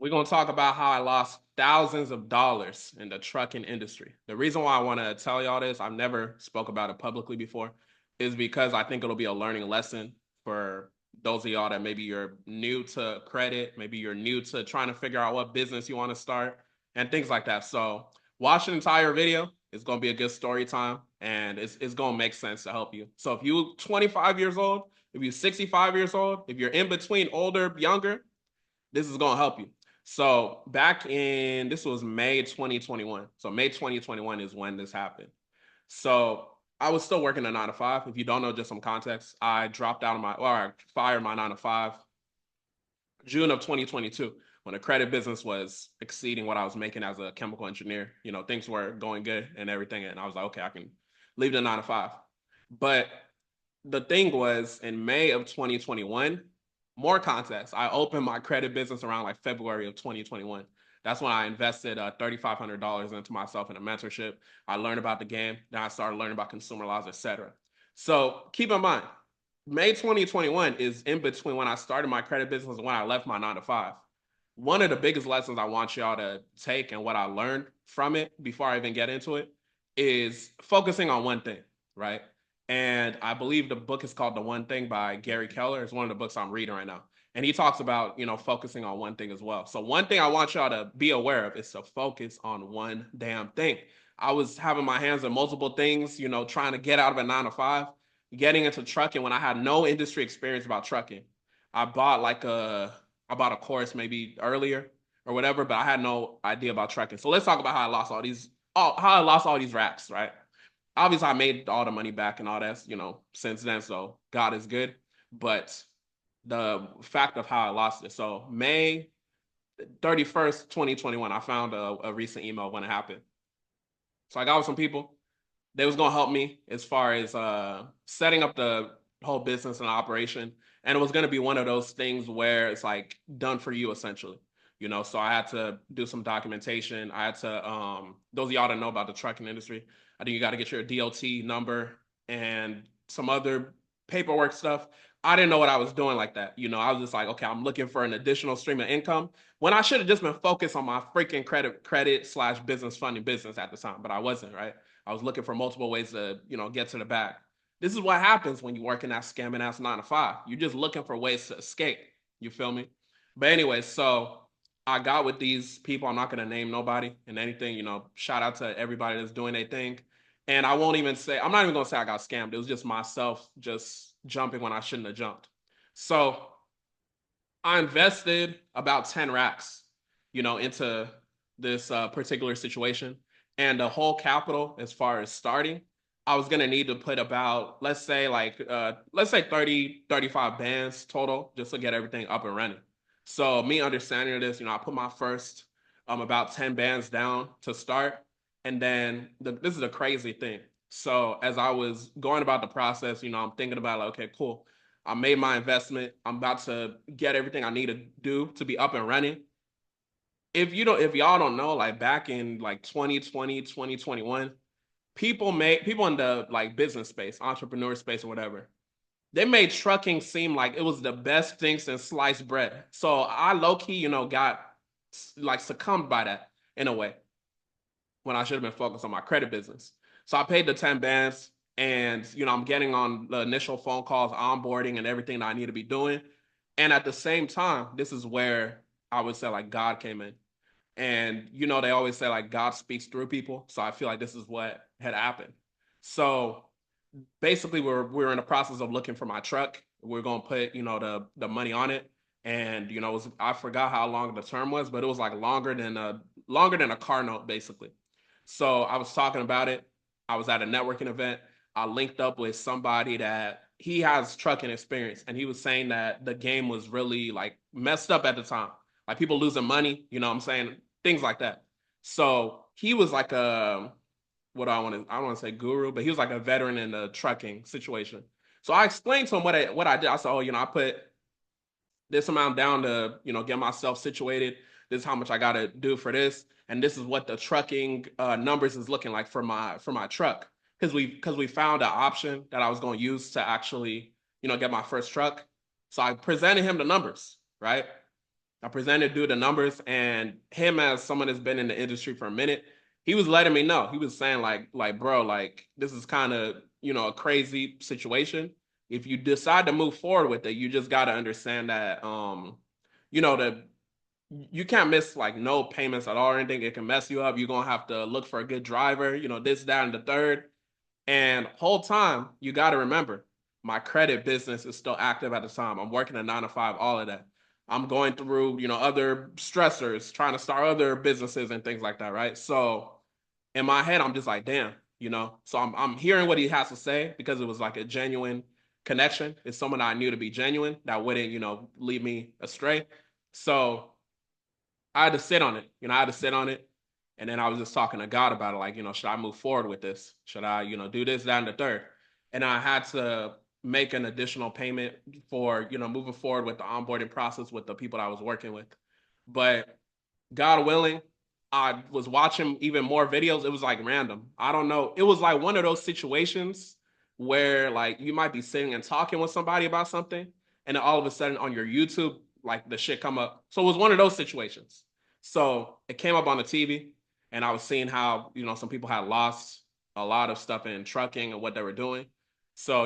We're going to talk about how I lost thousands of dollars in the trucking industry. The reason why I want to tell y'all this, I've never spoke about it publicly before, is because I think it'll be a learning lesson for those of y'all that maybe you're new to credit, maybe you're new to trying to figure out what business you want to start and things like that. So watch the entire video. It's going to be a good story time and it's going to make sense to help you. So if you're 25 years old, if you're 65 years old, if you're in between older, younger, this is going to help you. So back in, this was May 2021. So May 2021 is when this happened. So I was still working a 9 to 5. If you don't know, just some context, I dropped out of I fired my 9 to 5 June of 2022 when the credit business was exceeding what I was making as a chemical engineer. Things were going good and everything. And I was like, okay, I can leave the 9 to 5. But the thing was in May of 2021, more context, I opened my credit business around like February of 2021. That's when I invested $3,500 into myself in a mentorship. I learned about the game. Then I started learning about consumer laws, etc. So keep in mind, May 2021 is in between when I started my credit business and when I left my 9 to 5. One of the biggest lessons I want y'all to take and what I learned from it before I even get into it is focusing on one thing, right? And I believe the book is called The One Thing by Gary Keller. It's one of the books I'm reading right now. And he talks about, focusing on one thing as well. So one thing I want y'all to be aware of is to focus on one damn thing. I was having my hands on multiple things, trying to get out of a 9 to 5, getting into trucking when I had no industry experience about trucking. I bought a course maybe earlier or whatever, but I had no idea about trucking. So let's talk about how I lost all these racks, right? Obviously I made all the money back and all that, since then. So God is good. But the fact of how I lost it. So May 31st, 2021, I found a recent email when it happened. So I got with some people. They was gonna help me as far as setting up the whole business and operation. And it was gonna be one of those things where it's like done for you essentially. So I had to do some documentation. I had to those of y'all that know about the trucking industry, I think you got to get your DOT number and some other paperwork stuff. I didn't know what I was doing like that. I was just like, okay, I'm looking for an additional stream of income when I should have just been focused on my freaking credit/business funding business at the time, but I wasn't, right? I was looking for multiple ways to, get to the bag. This is what happens when you work in that scamming ass 9 to 5. You're just looking for ways to escape. You feel me? But anyway, so I got with these people. I'm not gonna name nobody and anything. Shout out to everybody that's doing their thing. And I'm not even gonna say I got scammed. It was just myself just jumping when I shouldn't have jumped. So I invested about 10 racks, into this particular situation. And the whole capital, as far as starting, I was gonna need to put about, let's say 30, 35 bands total just to get everything up and running. So me understanding this, I put my first about 10 bands down to start. And then this is a crazy thing. So as I was going about the process, I'm thinking about like, okay, cool. I made my investment. I'm about to get everything I need to do to be up and running. If y'all don't know, like back in like 2020, 2021, people in the like business space, entrepreneur space or whatever, they made trucking seem like it was the best thing since sliced bread. So I low key, got like succumbed by that in a way when I should have been focused on my credit business. So I paid the 10 bands and, I'm getting on the initial phone calls, onboarding and everything that I need to be doing. And at the same time, this is where I would say like God came in. And, they always say like God speaks through people. So I feel like this is what had happened. So basically we're in the process of looking for my truck. We're going to put, the money on it. And, I forgot how long the term was, but it was like longer than a car note, basically. So I was talking about it. I was at a networking event. I linked up with somebody that he has trucking experience, and he was saying that the game was really like messed up at the time, like people losing money. You know what I'm saying? Things like that. So he was like I don't want to say guru, but he was like a veteran in the trucking situation. So I explained to him what I did. I said, oh, I put this amount down to get myself situated. This is how much I got to do for this, and this is what the trucking numbers is looking like for my truck, because we found an option that I was going to use to actually get my first truck. So I presented him the numbers, right? I presented dude the numbers, and him as someone that's been in the industry for a minute, he was letting me know. He was saying like bro, like this is kind of a crazy situation. If you decide to move forward with it, you just got to understand that the you can't miss like no payments at all or anything. It can mess you up. You're gonna have to look for a good driver, this, that, and the third. And whole time you got to remember, my credit business is still active at the time. I'm working a 9 to 5, all of that. I'm going through, other stressors, trying to start other businesses and things like that, right? So in my head, I'm just like, damn, So I'm hearing what he has to say because it was like a genuine connection. It's someone I knew to be genuine that wouldn't, lead me astray. So I had to sit on it. I had to sit on it. And then I was just talking to God about it, like, should I move forward with this? Should I, do this, that, and the third? And I had to make an additional payment for, moving forward with the onboarding process with the people I was working with. But God willing, I was watching even more videos. It was like random. I don't know. It was like one of those situations where like you might be sitting and talking with somebody about something, and then all of a sudden on your YouTube, like the shit come up. So it was one of those situations. So it came up on the TV, and I was seeing how some people had lost a lot of stuff in trucking and what they were doing. So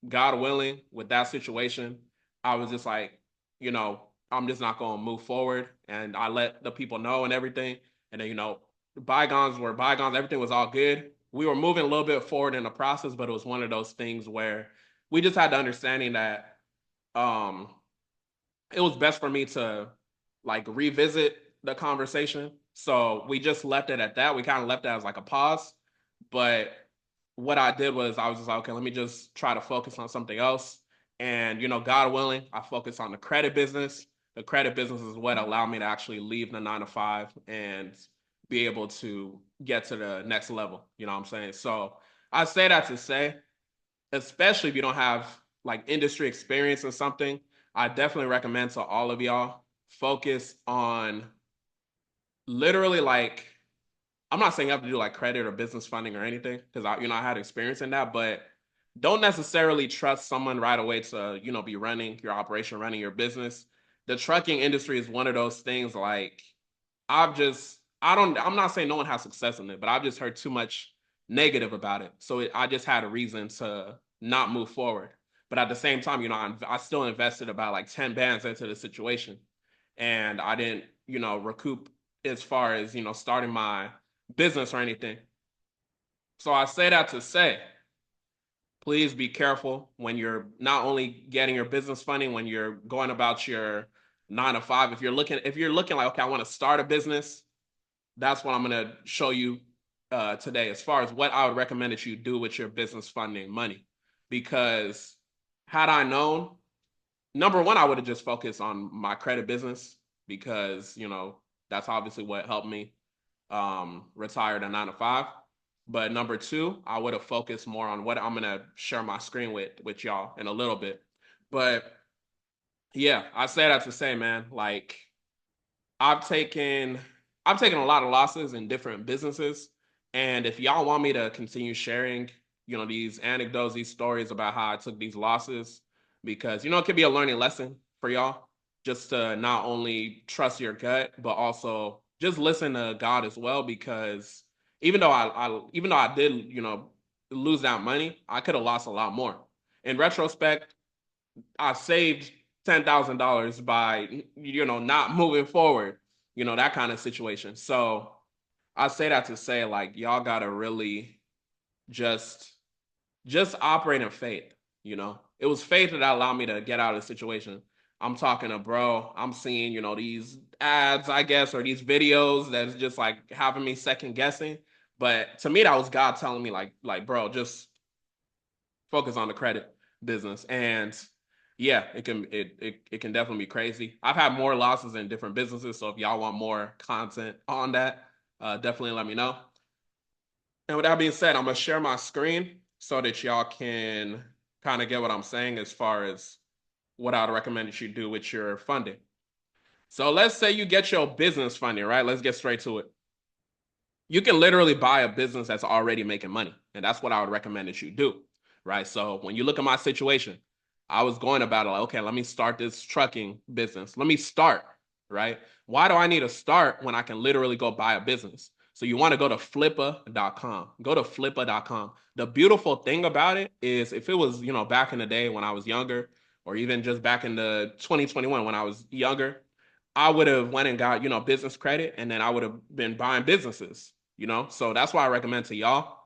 God willing, with that situation, I was just like, I'm just not going to move forward. And I let the people know and everything. And then, bygones were bygones. Everything was all good. We were moving a little bit forward in the process, but it was one of those things where we just had the understanding that um, it was best for me to like revisit the conversation. So we just left it at that. We kind of left it as like a pause. But what I did was I was just like, okay, let me just try to focus on something else. And, God willing, I focused on the credit business. The credit business is what allowed me to actually leave the 9 to 5 and be able to get to the next level. You know what I'm saying? So I say that to say, especially if you don't have like industry experience in something, I definitely recommend to all of y'all focus on literally like I'm not saying you have to do like credit or business funding or anything because I had experience in that, but don't necessarily trust someone right away to be running your operation, running your business. The trucking industry is one of those things like I'm not saying no one has success in it, but I've just heard too much negative about it. So I just had a reason to not move forward. But at the same time, I still invested about like 10 bands into the situation, and I didn't, recoup as far as starting my business or anything. So I say that to say, please be careful when you're not only getting your business funding, when you're going about your 9 to 5. If you're looking like, okay, I want to start a business, that's what I'm going to show you today as far as what I would recommend that you do with your business funding money. Because had I known, number one, I would have just focused on my credit business because, that's obviously what helped me retire to 9 to 5. But number two, I would have focused more on what I'm gonna share my screen with y'all in a little bit. But yeah, I say that to say, man, like I've taken I've taken a lot of losses in different businesses. And if y'all want me to continue sharing, these anecdotes, these stories about how I took these losses, because it could be a learning lesson for y'all, just to not only trust your gut, but also just listen to God as well. Because even though I did, lose that money, I could have lost a lot more. In retrospect, I saved $10,000 by not moving forward, that kind of situation. So I say that to say like y'all gotta really just operate in faith. It was faith that allowed me to get out of the situation. I'm talking to bro. I'm seeing these ads, I guess, or these videos that's just like having me second guessing. But to me, that was God telling me like bro, just focus on the credit business. And yeah, it can definitely be crazy. I've had more losses in different businesses, so if y'all want more content on that, definitely let me know. And with that being said, I'm gonna share my screen so that y'all can kind of get what I'm saying as far as what I'd recommend that you do with your funding. So let's say you get your business funding, right? Let's get straight to it. You can literally buy a business that's already making money. And that's what I would recommend that you do, right? So when you look at my situation, I was going about it like, okay, let me start this trucking business. Let me start. right? Why do I need to start when I can literally go buy a business? So you want to go to flippa.com. Go to flippa.com. The beautiful thing about it is if it was, back in the day when I was younger, or even just back in the 2021 when I was younger, I would have went and got, business credit, and then I would have been buying businesses. So that's why I recommend to y'all.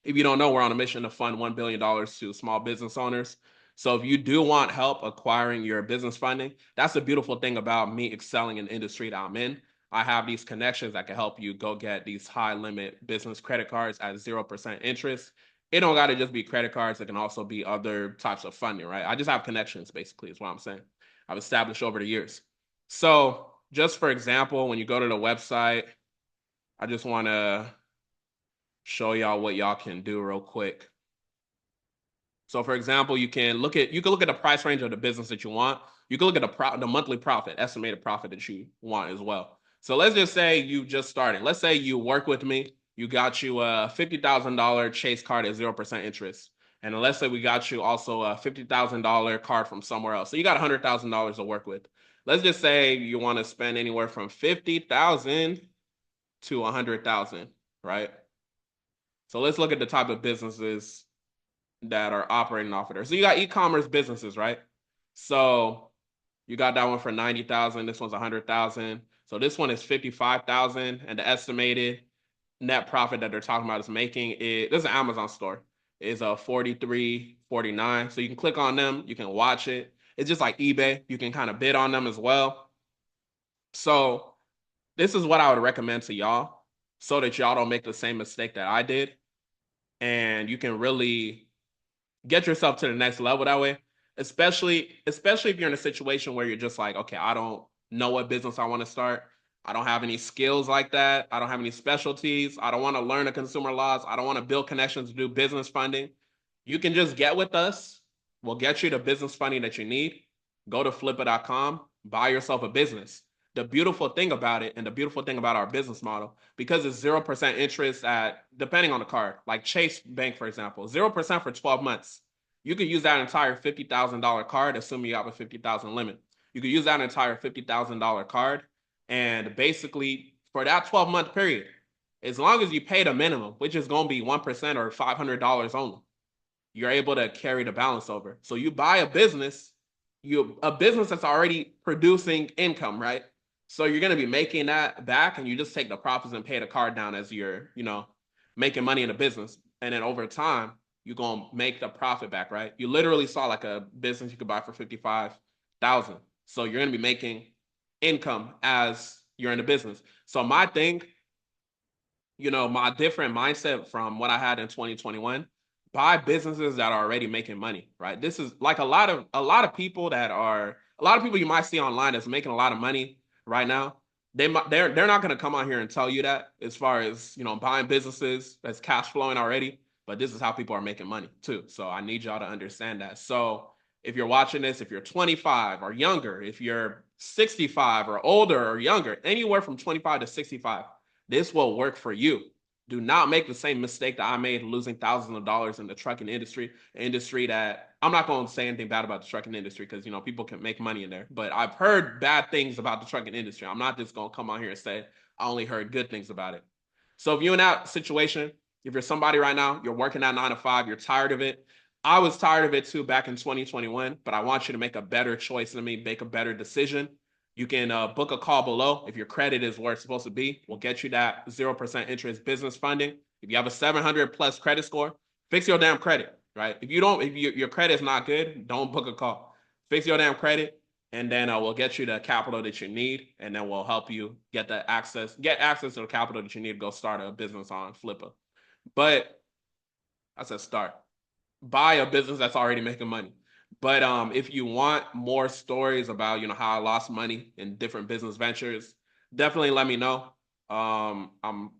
If you don't know, we're on a mission to fund $1 billion to small business owners. So if you do want help acquiring your business funding, that's the beautiful thing about me excelling in the industry that I'm in. I have these connections that can help you go get these high limit business credit cards at 0% interest. It don't got to just be credit cards. It can also be other types of funding, right? I just have connections, basically, is what I'm saying. I've established over the years. So just for example, when you go to the website, I just want to show y'all what y'all can do real quick. So for example, you can look at the price range of the business that you want. You can look at the monthly profit, estimated profit that you want as well. So let's just say you just started. Let's say you work with me. You got you a $50,000 Chase card at 0% interest. And then let's say we got you also a $50,000 card from somewhere else. So you got $100,000 to work with. Let's just say you want to spend anywhere from 50,000 to 100,000, right? So let's look at the type of businesses that are operating off of there. So you got e-commerce businesses, right? So you got that one for 90,000. This one's 100,000. So this one is 55,000, and the estimated net profit that they're talking about is making it. This is an Amazon store. Is a 43.49. So you can click on them. You can watch it. It's just like eBay. You can kind of bid on them as well. So this is what I would recommend to y'all, so that y'all don't make the same mistake that I did, and you can really get yourself to the next level that way. Especially if you're in a situation where you're just like, okay, I don't know what business I want to start. I don't have any skills like that. I don't have any specialties. I don't want to learn the consumer laws. I don't want to build connections to do business funding. You can just get with us. We'll get you the business funding that you need. Go to flippa.com, buy yourself a business. The beautiful thing about it, and the beautiful thing about our business model, because it's 0% interest at, depending on the card, like Chase Bank, for example, 0% for 12 months. You could use that entire $50,000 card, assuming you have a 50,000 limit. You could use that entire $50,000 card, and basically for that 12-month period, as long as you pay the minimum, which is going to be 1% or $500 only, you're able to carry the balance over. So you buy a business that's already producing income, right? So you're going to be making that back, and you just take the profits and pay the card down as you're, making money in the business. And then over time, you're going to make the profit back, right? You literally saw like a business you could buy for 55,000. So you're going to be making income as you're in the business. So my thing, my different mindset from what I had in 2021, buy businesses that are already making money, right? This is like a lot of people you might see online that's making a lot of money right now. They're not going to come on here and tell you that, as far as, buying businesses that's cash flowing already, but this is how people are making money too. So I need y'all to understand that. So if you're watching this, if you're 25 or younger, if you're 65 or older or younger, anywhere from 25 to 65, this will work for you. Do not make the same mistake that I made, losing thousands of dollars in the trucking industry that I'm not going to say anything bad about the trucking industry, because, people can make money in there. But I've heard bad things about the trucking industry. I'm not just going to come on here and say I only heard good things about it. So if you're in that situation, if you're somebody right now, you're working at 9 to 5, you're tired of it. I was tired of it too back in 2021, but I want you to make a better choice than me, make a better decision. You can book a call below. If your credit is where it's supposed to be, we'll get you that 0% interest business funding. If you have a 700 plus credit score, fix your damn credit, right? If your credit is not good, don't book a call. Fix your damn credit, and then we'll get you the capital that you need, and then we'll help you get access to the capital that you need to go start a business on Flippa. But I said start. Buy a business that's already making money. But if you want more stories about, how I lost money in different business ventures, definitely let me know. I'm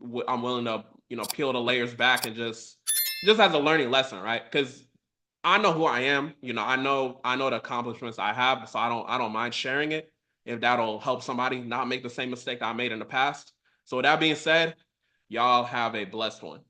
willing to, peel the layers back, and just as a learning lesson, right? Because I know who I am. I know the accomplishments I have, so I don't mind sharing it if that'll help somebody not make the same mistake I made in the past. So with that being said, y'all have a blessed one.